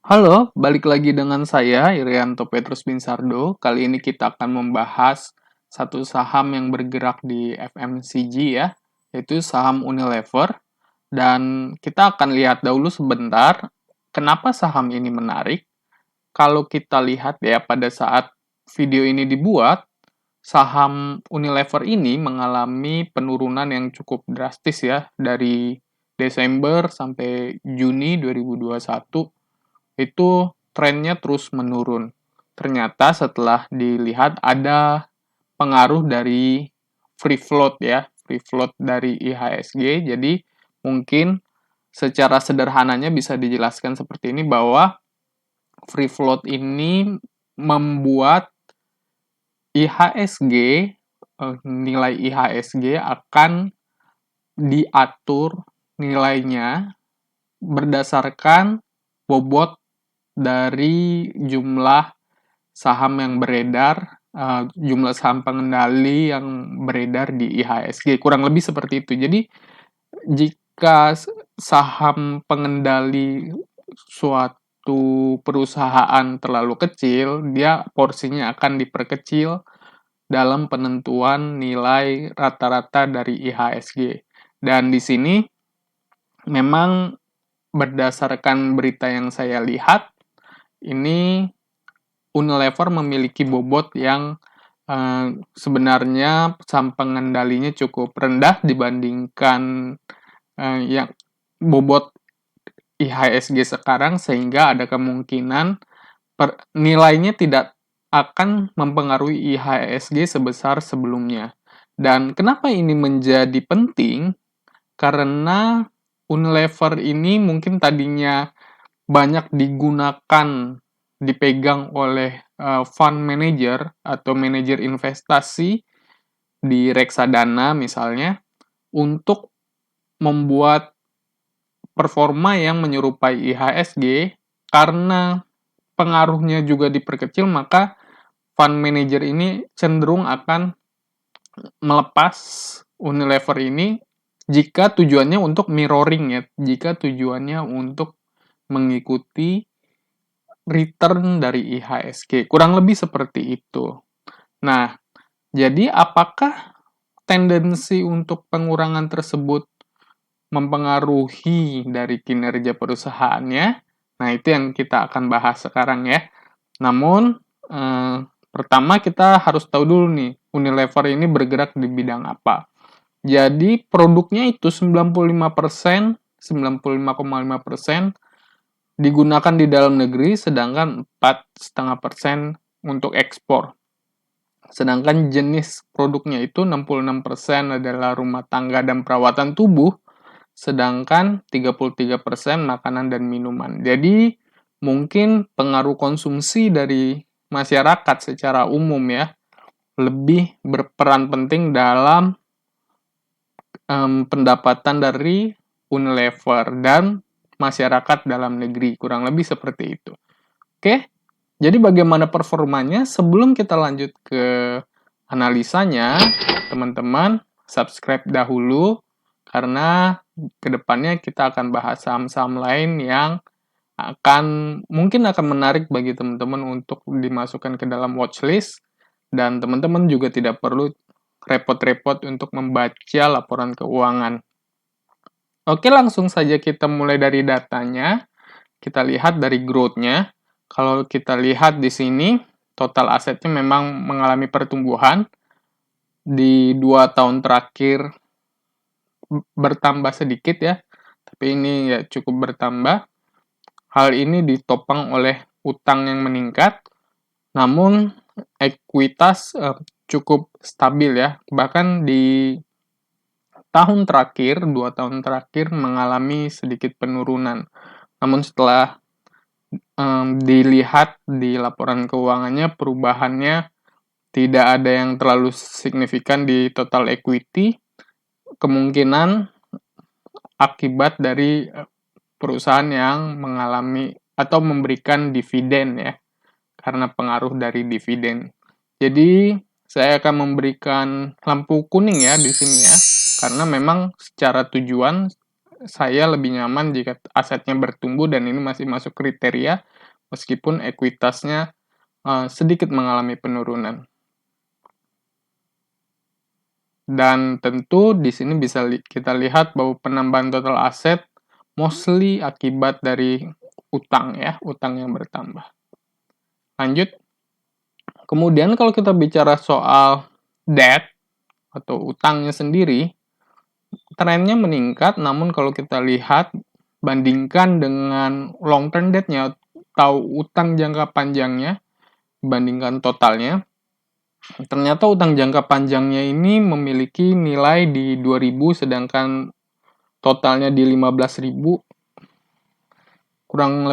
Halo, balik lagi dengan saya, Irianto Petrus Binsardo. Kali ini kita akan membahas satu saham yang bergerak di FMCG ya, yaitu saham Unilever. Dan kita akan lihat dahulu sebentar, kenapa saham ini menarik. Kalau kita lihat ya, pada saat video ini dibuat, saham Unilever ini mengalami penurunan yang cukup drastis ya, dari Desember sampai Juni 2021 itu trennya terus menurun. Ternyata setelah dilihat ada pengaruh dari free float ya, free float dari IHSG. Jadi mungkin secara sederhananya bisa dijelaskan seperti ini bahwa free float ini membuat IHSG, nilai IHSG akan diatur nilainya berdasarkan bobot dari jumlah saham yang beredar, jumlah saham pengendali yang beredar di IHSG, kurang lebih seperti itu. Jadi, jika saham pengendali suatu perusahaan terlalu kecil, dia porsinya akan diperkecil dalam penentuan nilai rata-rata dari IHSG. Dan di sini memang berdasarkan berita yang saya lihat, ini Unilever memiliki bobot yang sebenarnya saham pengendalinya cukup rendah dibandingkan yang bobot IHSG sekarang, sehingga ada kemungkinan nilainya tidak akan mempengaruhi IHSG sebesar sebelumnya. Dan kenapa ini menjadi penting? Karena Unilever ini mungkin tadinya banyak digunakan, dipegang oleh fund manager atau manajer investasi di reksadana misalnya, untuk membuat performa yang menyerupai IHSG. Karena pengaruhnya juga diperkecil, maka fund manager ini cenderung akan melepas Unilever ini jika tujuannya untuk mirroring ya, jika tujuannya untuk mengikuti return dari IHSG. Kurang lebih seperti itu. Nah, jadi apakah tendensi untuk pengurangan tersebut mempengaruhi dari kinerja perusahaannya? Nah, itu yang kita akan bahas sekarang ya. Namun, pertama kita harus tahu dulu nih, Unilever ini bergerak di bidang apa. Jadi, produknya itu 95%, 95,5% digunakan di dalam negeri, sedangkan 4,5% untuk ekspor. Sedangkan jenis produknya itu 66% adalah rumah tangga dan perawatan tubuh, sedangkan 33% makanan dan minuman. Jadi, mungkin pengaruh konsumsi dari masyarakat secara umum ya, lebih berperan penting dalam pendapatan dari Unilever dan masyarakat dalam negeri, kurang lebih seperti itu. Oke, jadi bagaimana performanya? Sebelum kita lanjut ke analisanya, teman-teman subscribe dahulu karena kedepannya kita akan bahas saham-saham lain yang mungkin akan menarik bagi teman-teman untuk dimasukkan ke dalam watchlist, dan teman-teman juga tidak perlu repot-repot untuk membaca laporan keuangan. Oke, langsung saja kita mulai dari datanya. Kita lihat dari growth-nya. Kalau kita lihat di sini, total asetnya memang mengalami pertumbuhan. Di 2 tahun terakhir bertambah sedikit ya, tapi ini ya cukup bertambah. Hal ini ditopang oleh utang yang meningkat, namun ekuitas cukup stabil ya. Bahkan di tahun terakhir, 2 tahun terakhir mengalami sedikit penurunan. Namun setelah dilihat di laporan keuangannya, perubahannya tidak ada yang terlalu signifikan di total equity. Kemungkinan akibat dari perusahaan yang mengalami atau memberikan dividen ya, karena pengaruh dari dividen. Jadi saya akan memberikan lampu kuning ya di sini ya, karena memang secara tujuan saya lebih nyaman jika asetnya bertumbuh dan ini masih masuk kriteria meskipun ekuitasnya sedikit mengalami penurunan. Dan tentu di sini bisa kita lihat bahwa penambahan total aset mostly akibat dari utang ya, utang yang bertambah. Lanjut. Kemudian kalau kita bicara soal debt atau utangnya sendiri, trennya meningkat, namun kalau kita lihat bandingkan dengan long term debt-nya atau utang jangka panjangnya dibandingkan totalnya, ternyata utang jangka panjangnya ini memiliki nilai di 2000 sedangkan totalnya di 15.000, kurang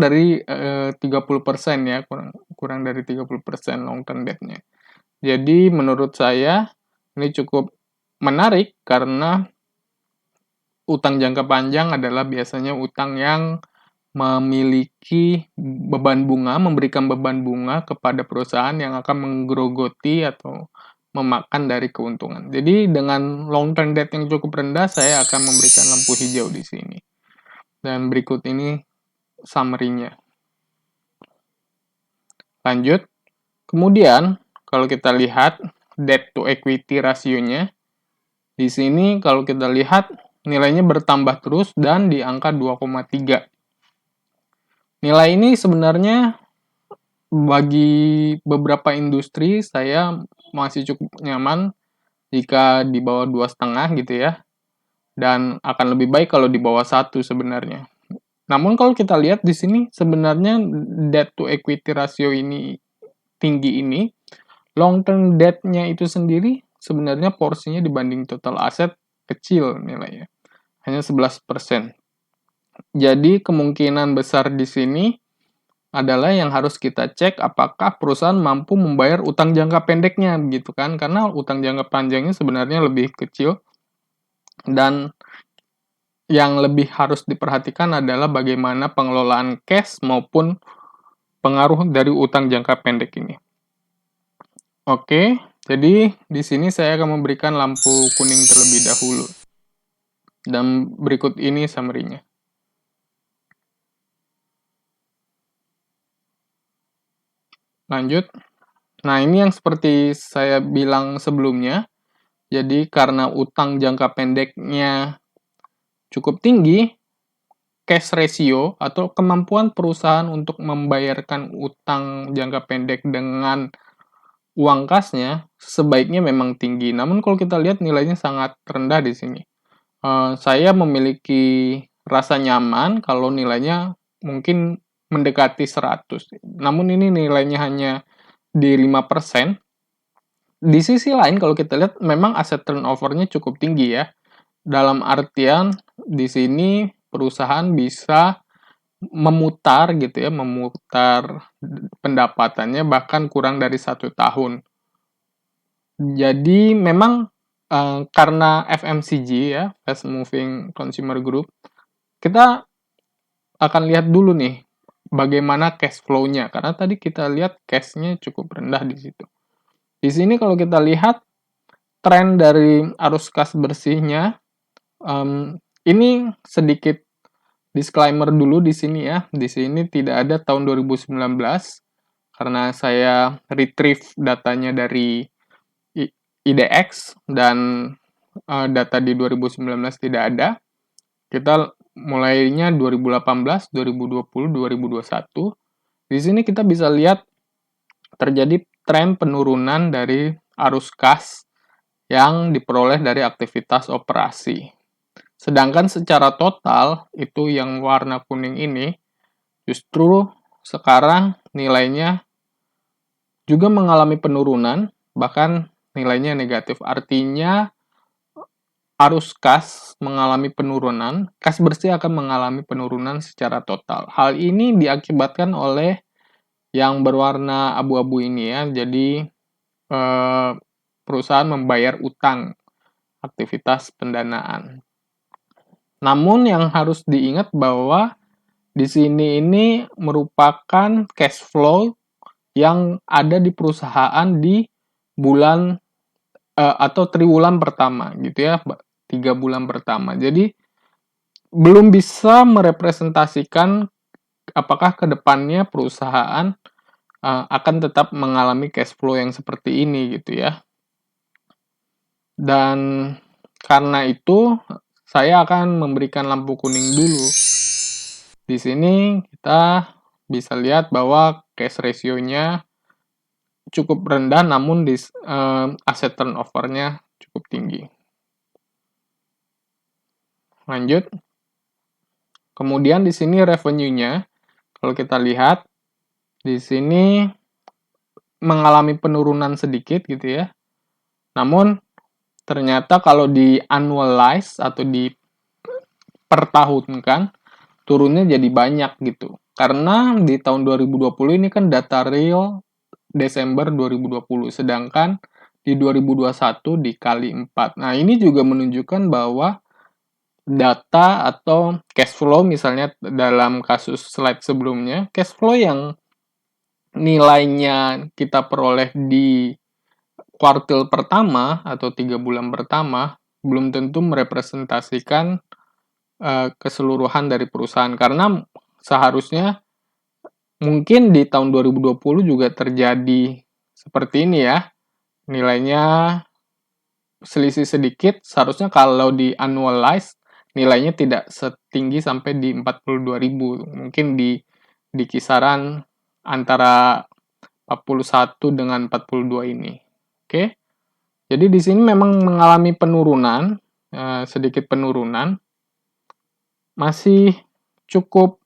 dari 30% ya, kurang dari 30% long term debt-nya. Jadi menurut saya ini cukup menarik karena utang jangka panjang adalah biasanya utang yang memiliki beban bunga, memberikan beban bunga kepada perusahaan yang akan menggerogoti atau memakan dari keuntungan. Jadi dengan long term debt yang cukup rendah, saya akan memberikan lampu hijau di sini. Dan berikut ini summary-nya. Lanjut. Kemudian, kalau kita lihat debt to equity rasionya, di sini kalau kita lihat nilainya bertambah terus dan di angka 2,3. Nilai ini sebenarnya bagi beberapa industri saya masih cukup nyaman jika di bawah 2,5 gitu ya. Dan akan lebih baik kalau di bawah 1 sebenarnya. Namun kalau kita lihat di sini sebenarnya debt to equity ratio ini tinggi ini, long term debt-nya itu sendiri sebenarnya porsinya dibanding total aset kecil nilainya. Hanya 11%. Jadi kemungkinan besar di sini adalah yang harus kita cek apakah perusahaan mampu membayar utang jangka pendeknya gitu kan, karena utang jangka panjangnya sebenarnya lebih kecil dan yang lebih harus diperhatikan adalah bagaimana pengelolaan cash maupun pengaruh dari utang jangka pendek ini. Oke, jadi di sini saya akan memberikan lampu kuning terlebih dahulu. Dan berikut ini summary-nya. Lanjut. Nah, ini yang seperti saya bilang sebelumnya. Jadi karena utang jangka pendeknya cukup tinggi, cash ratio atau kemampuan perusahaan untuk membayarkan utang jangka pendek dengan uang kasnya sebaiknya memang tinggi. Namun kalau kita lihat nilainya sangat rendah di sini. Saya memiliki rasa nyaman kalau nilainya mungkin mendekati 100. Namun ini nilainya hanya di 5%. Di sisi lain kalau kita lihat memang aset turnover-nya cukup tinggi ya. Dalam artian di sini perusahaan bisa memutar gitu ya, memutar pendapatannya bahkan kurang dari 1 tahun. Jadi memang karena FMCG ya, Fast Moving Consumer Group, kita akan lihat dulu nih bagaimana cash flow-nya. Karena tadi kita lihat cash-nya cukup rendah di situ. Di sini kalau kita lihat tren dari arus kas bersihnya, ini sedikit disclaimer dulu di sini ya. Di sini tidak ada tahun 2019 karena saya retrieve datanya dari IDX dan data di 2019 tidak ada. Kita mulainya 2018, 2020, 2021. Di sini kita bisa lihat terjadi tren penurunan dari arus kas yang diperoleh dari aktivitas operasi. Sedangkan secara total, itu yang warna kuning ini, justru sekarang nilainya juga mengalami penurunan, bahkan nilainya negatif. Artinya, arus kas mengalami penurunan, kas bersih akan mengalami penurunan secara total. Hal ini diakibatkan oleh yang berwarna abu-abu ini ya, jadi perusahaan membayar utang aktivitas pendanaan. Namun yang harus diingat bahwa di sini ini merupakan cash flow yang ada di perusahaan di bulan atau triwulan pertama gitu ya, 3 bulan pertama. Jadi belum bisa merepresentasikan apakah ke depannya perusahaan akan tetap mengalami cash flow yang seperti ini gitu ya. Dan karena itu saya akan memberikan lampu kuning dulu. Di sini kita bisa lihat bahwa cash ratio-nya cukup rendah, namun asset turnover-nya cukup tinggi. Lanjut. Kemudian di sini revenue-nya, kalau kita lihat, di sini mengalami penurunan sedikit gitu ya. Namun ternyata kalau di annualize atau di pertahunkan, turunnya jadi banyak gitu. Karena di tahun 2020 ini kan data real Desember 2020, sedangkan di 2021 dikali 4. Nah, ini juga menunjukkan bahwa data atau cash flow misalnya dalam kasus slide sebelumnya, cash flow yang nilainya kita peroleh di kuartil pertama atau 3 bulan pertama belum tentu merepresentasikan keseluruhan dari perusahaan, karena seharusnya mungkin di tahun 2020 juga terjadi seperti ini ya, nilainya selisih sedikit, seharusnya kalau di annualize nilainya tidak setinggi sampai di 42.000, mungkin di kisaran antara 41 dengan 42 ini. Oke. Jadi di sini memang mengalami penurunan, sedikit penurunan, masih cukup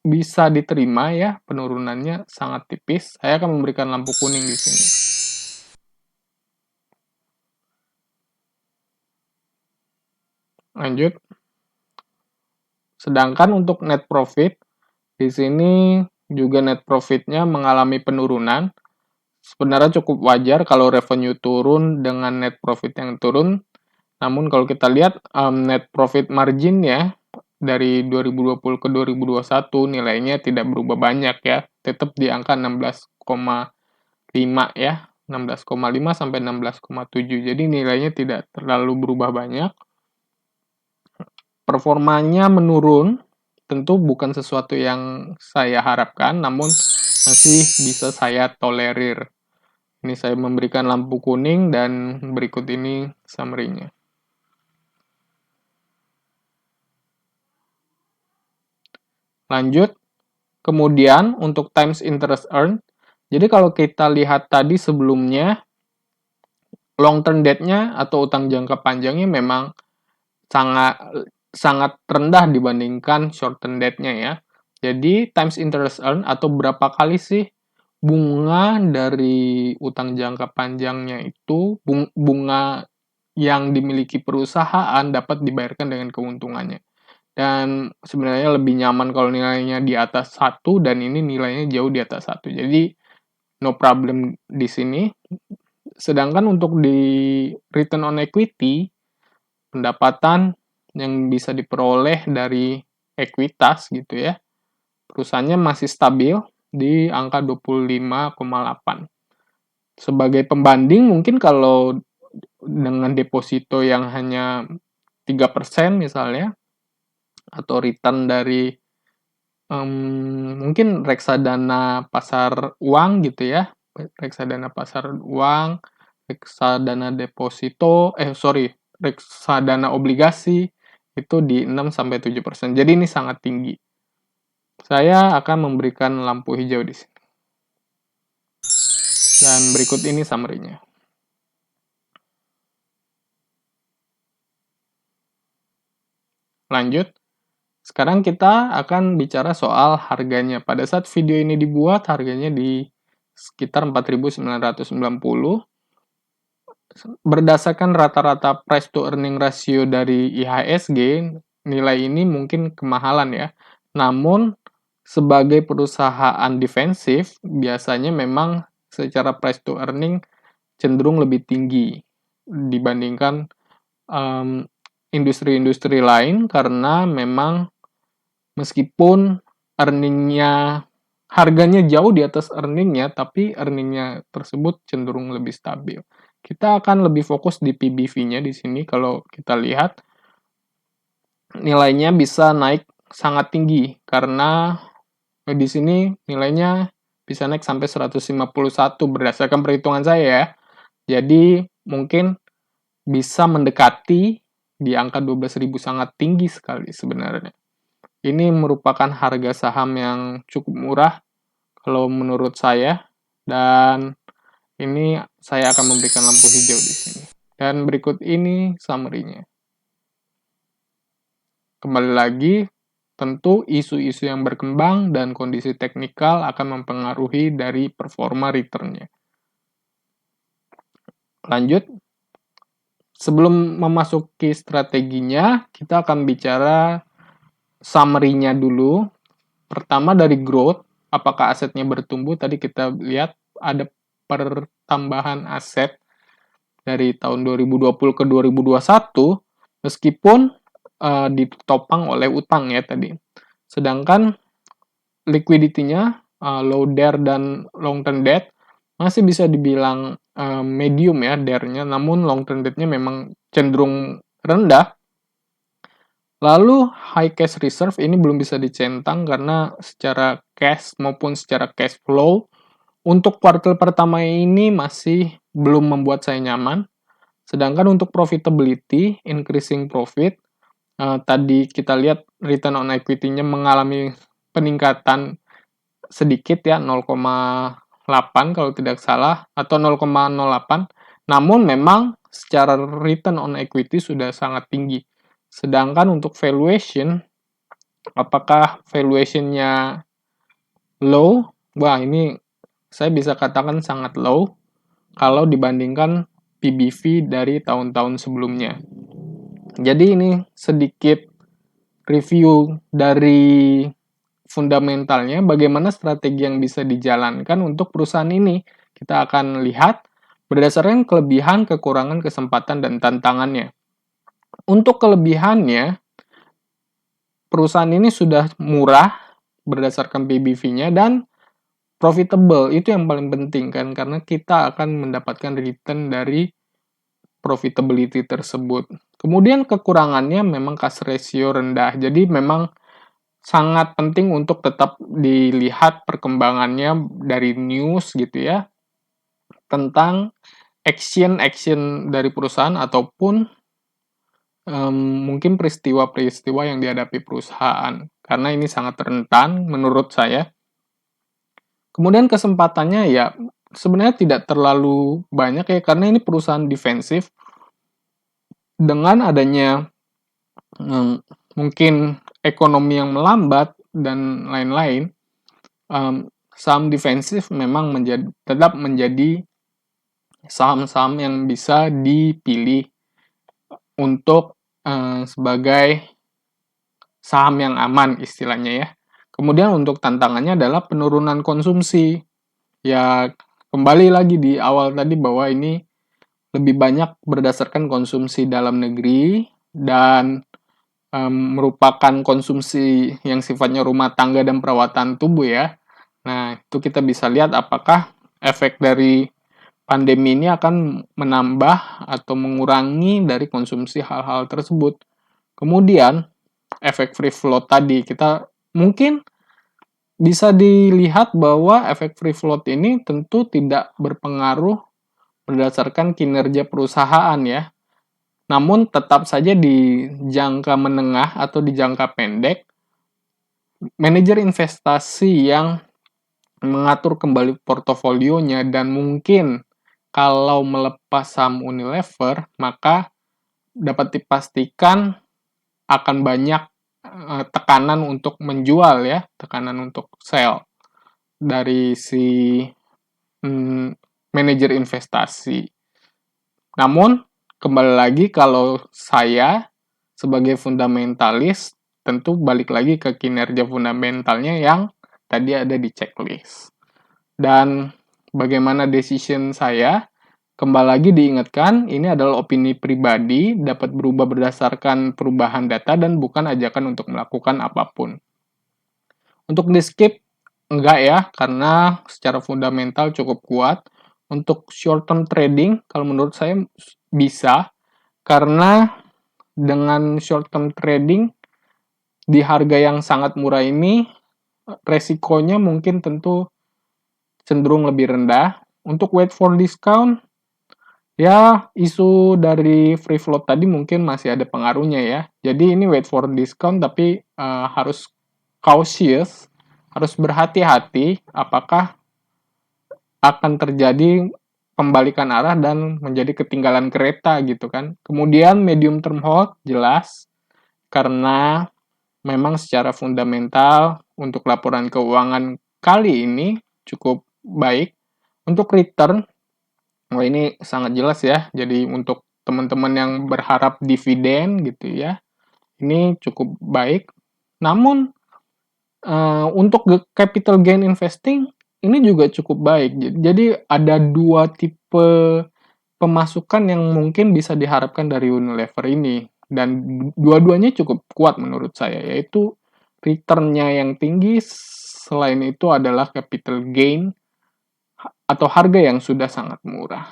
bisa diterima ya, penurunannya sangat tipis. Saya akan memberikan lampu kuning di sini. Lanjut. Sedangkan untuk net profit, di sini juga net profitnya mengalami penurunan. Sebenarnya cukup wajar kalau revenue turun dengan net profit yang turun. Namun kalau kita lihat net profit margin-nya dari 2020 ke 2021 nilainya tidak berubah banyak ya. Tetap di angka 16,5 ya. 16,5 sampai 16,7. Jadi nilainya tidak terlalu berubah banyak. Performanya menurun, tentu bukan sesuatu yang saya harapkan, namun masih bisa saya tolerir. Ini saya memberikan lampu kuning dan berikut ini summary-nya. Lanjut, kemudian untuk times interest earned, jadi kalau kita lihat tadi sebelumnya, long term debt-nya atau utang jangka panjangnya memang sangat sangat rendah dibandingkan short term debt-nya ya. Jadi times interest earned atau berapa kali sih bunga dari utang jangka panjangnya itu, bunga yang dimiliki perusahaan dapat dibayarkan dengan keuntungannya. Dan sebenarnya lebih nyaman kalau nilainya di atas 1 dan ini nilainya jauh di atas 1. Jadi no problem di sini. Sedangkan untuk di return on equity, pendapatan yang bisa diperoleh dari ekuitas gitu ya, perusahaannya masih stabil di angka 25,8. Sebagai pembanding mungkin kalau dengan deposito yang hanya 3% misalnya, atau return dari mungkin reksadana pasar uang gitu ya, reksadana pasar uang, reksadana deposito, reksadana obligasi itu di 6-7%. Jadi ini sangat tinggi. Saya akan memberikan lampu hijau di sini. Dan berikut ini summary-nya. Lanjut. Sekarang kita akan bicara soal harganya. Pada saat video ini dibuat, harganya di sekitar 4.990. Berdasarkan rata-rata price to earning ratio dari IHSG, nilai ini mungkin kemahalan ya. Namun, sebagai perusahaan defensif, biasanya memang secara price to earning cenderung lebih tinggi dibandingkan industri-industri lain, karena memang meskipun earningnya harganya jauh di atas earningnya, tapi earningnya tersebut cenderung lebih stabil. Kita akan lebih fokus di PBV-nya di sini. Kalau kita lihat nilainya bisa naik sangat tinggi karena di sini nilainya bisa naik sampai 151 berdasarkan perhitungan saya ya. Jadi mungkin bisa mendekati di angka 12.000, sangat tinggi sekali sebenarnya. Ini merupakan harga saham yang cukup murah kalau menurut saya, dan ini saya akan memberikan lampu hijau di sini. Dan berikut ini summary-nya. Kembali lagi, tentu isu-isu yang berkembang dan kondisi teknikal akan mempengaruhi dari performa return-nya. Lanjut, sebelum memasuki strateginya, kita akan bicara summary-nya dulu. Pertama dari growth, apakah asetnya bertumbuh? Tadi kita lihat ada pertambahan aset dari tahun 2020 ke 2021, meskipun ditopang oleh utang ya tadi. Sedangkan liquidity-nya, low DER dan long term debt, masih bisa dibilang medium ya DER-nya, namun long term debt-nya memang cenderung rendah. Lalu high cash reserve ini belum bisa dicentang karena secara cash maupun secara cash flow untuk kuartal pertama ini masih belum membuat saya nyaman. Sedangkan untuk profitability, increasing profit, tadi kita lihat return on equity-nya mengalami peningkatan sedikit ya, 0,8 kalau tidak salah, atau 0,08. Namun memang secara return on equity sudah sangat tinggi. Sedangkan untuk valuation, apakah valuation-nya low? Wah, ini saya bisa katakan sangat low kalau dibandingkan PBV dari tahun-tahun sebelumnya. Jadi ini sedikit review dari fundamentalnya, bagaimana strategi yang bisa dijalankan untuk perusahaan ini. Kita akan lihat berdasarkan kelebihan, kekurangan, kesempatan, dan tantangannya. Untuk kelebihannya, perusahaan ini sudah murah berdasarkan PBV-nya dan profitable. Itu yang paling penting kan, karena kita akan mendapatkan return dari profitability tersebut. Kemudian kekurangannya memang cash ratio rendah. Jadi memang sangat penting untuk tetap dilihat perkembangannya dari news gitu ya, tentang action dari perusahaan ataupun mungkin peristiwa-peristiwa yang dihadapi perusahaan. Karena ini sangat rentan menurut saya. Kemudian kesempatannya ya sebenarnya tidak terlalu banyak ya, karena ini perusahaan defensif. Dengan adanya mungkin ekonomi yang melambat dan lain-lain, saham defensif memang tetap menjadi saham-saham yang bisa dipilih untuk sebagai saham yang aman istilahnya ya. Kemudian untuk tantangannya adalah penurunan konsumsi. Ya kembali lagi di awal tadi bahwa ini lebih banyak berdasarkan konsumsi dalam negeri dan merupakan konsumsi yang sifatnya rumah tangga dan perawatan tubuh ya. Nah, itu kita bisa lihat apakah efek dari pandemi ini akan menambah atau mengurangi dari konsumsi hal-hal tersebut. Kemudian, efek free float tadi, kita mungkin bisa dilihat bahwa efek free float ini tentu tidak berpengaruh berdasarkan kinerja perusahaan ya. Namun tetap saja di jangka menengah atau di jangka pendek, manajer investasi yang mengatur kembali portofolionya dan mungkin kalau melepas saham Unilever, maka dapat dipastikan akan banyak tekanan untuk menjual ya, tekanan untuk sell dari si manajer investasi. Namun, kembali lagi kalau saya sebagai fundamentalis, tentu balik lagi ke kinerja fundamentalnya yang tadi ada di checklist. Dan bagaimana decision saya, kembali lagi diingatkan, ini adalah opini pribadi, dapat berubah berdasarkan perubahan data dan bukan ajakan untuk melakukan apapun. Untuk di-skip, enggak ya, karena secara fundamental cukup kuat. Untuk short term trading, kalau menurut saya bisa, karena dengan short term trading, di harga yang sangat murah ini, resikonya mungkin tentu cenderung lebih rendah. Untuk wait for discount, ya isu dari free float tadi mungkin masih ada pengaruhnya ya. Jadi ini wait for discount tapi harus cautious, harus berhati-hati apakah akan terjadi pembalikan arah dan menjadi ketinggalan kereta gitu kan. Kemudian medium term hold jelas karena memang secara fundamental untuk laporan keuangan kali ini cukup baik. Untuk return, wah ini sangat jelas ya. Jadi untuk teman-teman yang berharap dividen gitu ya, ini cukup baik. Namun untuk capital gain investing ini juga cukup baik. Jadi ada dua tipe pemasukan yang mungkin bisa diharapkan dari Unilever ini dan dua-duanya cukup kuat menurut saya, yaitu return-nya yang tinggi, selain itu adalah capital gain atau harga yang sudah sangat murah.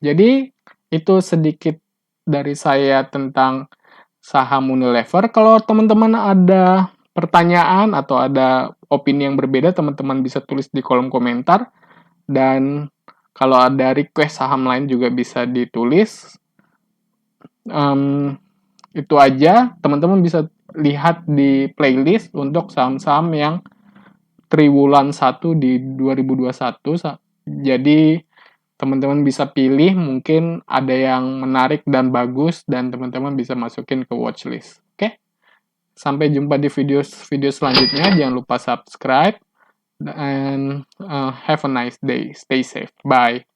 Jadi itu sedikit dari saya tentang saham Unilever. Kalau teman-teman ada pertanyaan atau ada opini yang berbeda, teman-teman bisa tulis di kolom komentar. Dan kalau ada request saham lain juga bisa ditulis. Itu aja, teman-teman bisa lihat di playlist untuk saham-saham yang triwulan 1 di 2021. Jadi teman-teman bisa pilih, mungkin ada yang menarik dan bagus dan teman-teman bisa masukin ke watchlist. Oke? Sampai jumpa di video selanjutnya. Jangan lupa subscribe and have a nice day. Stay safe. Bye.